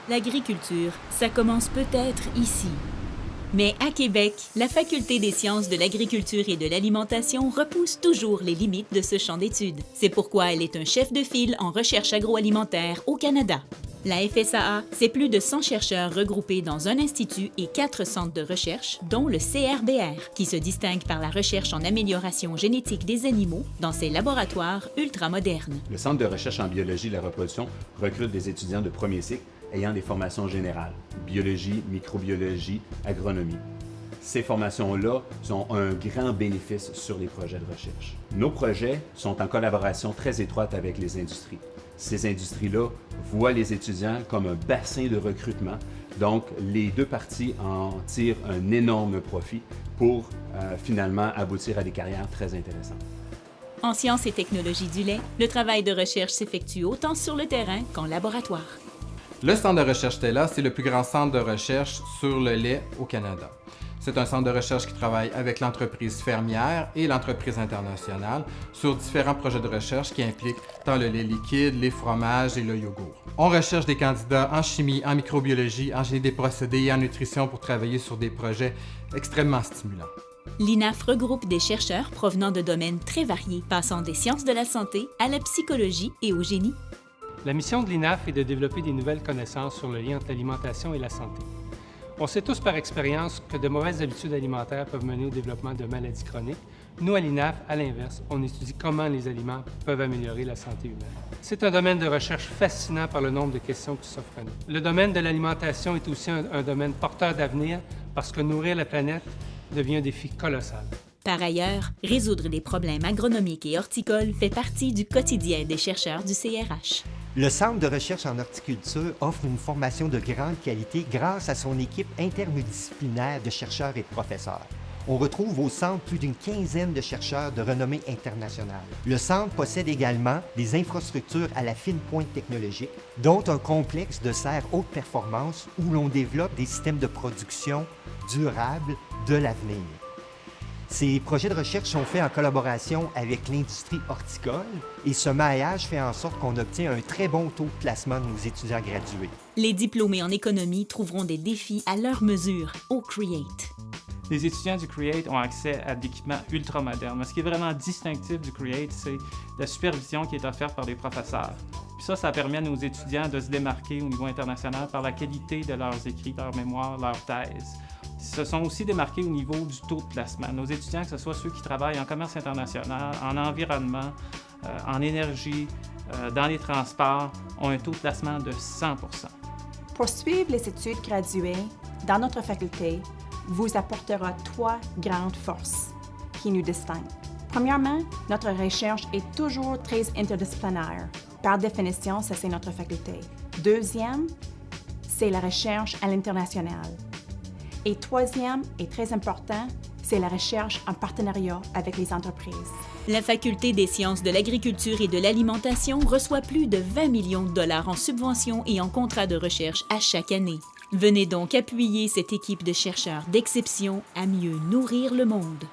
L'agriculture, ça commence peut-être ici. Mais à Québec, la Faculté des sciences de l'agriculture et de l'alimentation repousse toujours les limites de ce champ d'études. C'est pourquoi elle est un chef de file en recherche agroalimentaire au Canada. La FSAA, c'est plus de 100 chercheurs regroupés dans un institut et 4 centres de recherche, dont le CRBR, qui se distingue par la recherche en amélioration génétique des animaux dans ses laboratoires ultramodernes. Le Centre de recherche en biologie de la reproduction recrute des étudiants de premier cycle ayant des formations générales, biologie, microbiologie, agronomie. Ces formations-là ont un grand bénéfice sur les projets de recherche. Nos projets sont en collaboration très étroite avec les industries. Ces industries-là voient les étudiants comme un bassin de recrutement, donc les deux parties en tirent un énorme profit pour finalement aboutir à des carrières très intéressantes. En sciences et technologies du lait, le travail de recherche s'effectue autant sur le terrain qu'en laboratoire. Le Centre de recherche Stella, c'est le plus grand centre de recherche sur le lait au Canada. C'est un centre de recherche qui travaille avec l'entreprise fermière et l'entreprise internationale sur différents projets de recherche qui impliquent tant le lait liquide, les fromages et le yogourt. On recherche des candidats en chimie, en microbiologie, en génie des procédés et en nutrition pour travailler sur des projets extrêmement stimulants. L'INAF regroupe des chercheurs provenant de domaines très variés, passant des sciences de la santé à la psychologie et au génie. La mission de l'INAF est de développer des nouvelles connaissances sur le lien entre l'alimentation et la santé. On sait tous par expérience que de mauvaises habitudes alimentaires peuvent mener au développement de maladies chroniques. Nous, à l'INAF, à l'inverse, on étudie comment les aliments peuvent améliorer la santé humaine. C'est un domaine de recherche fascinant par le nombre de questions qui s'offrent à nous. Le domaine de l'alimentation est aussi un domaine porteur d'avenir parce que nourrir la planète devient un défi colossal. Par ailleurs, résoudre les problèmes agronomiques et horticoles fait partie du quotidien des chercheurs du CRH. Le Centre de recherche en horticulture offre une formation de grande qualité grâce à son équipe intermultidisciplinaire de chercheurs et de professeurs. On retrouve au centre plus d'une quinzaine de chercheurs de renommée internationale. Le centre possède également des infrastructures à la fine pointe technologique, dont un complexe de serres haute performance où l'on développe des systèmes de production durables de l'avenir. Ces projets de recherche sont faits en collaboration avec l'industrie horticole et ce maillage fait en sorte qu'on obtient un très bon taux de placement de nos étudiants gradués. Les diplômés en économie trouveront des défis à leur mesure au CREATE. Les étudiants du CREATE ont accès à des équipements ultra-modernes. Mais ce qui est vraiment distinctif du CREATE, c'est la supervision qui est offerte par les professeurs. Puis ça permet à nos étudiants de se démarquer au niveau international par la qualité de leurs écrits, leurs mémoires, leurs thèses. Ils se sont aussi démarqués au niveau du taux de placement. Nos étudiants, que ce soit ceux qui travaillent en commerce international, en environnement, en énergie, dans les transports, ont un taux de placement de 100 %. Pour suivre les études graduées dans notre faculté, vous apportera 3 grandes forces qui nous distinguent. Premièrement, notre recherche est toujours très interdisciplinaire. Par définition, ça c'est notre faculté. Deuxième, c'est la recherche à l'international. Et troisième, et très important, c'est la recherche en partenariat avec les entreprises. La Faculté des sciences de l'agriculture et de l'alimentation reçoit plus de 20 millions de dollars en subventions et en contrats de recherche à chaque année. Venez donc appuyer cette équipe de chercheurs d'exception à mieux nourrir le monde.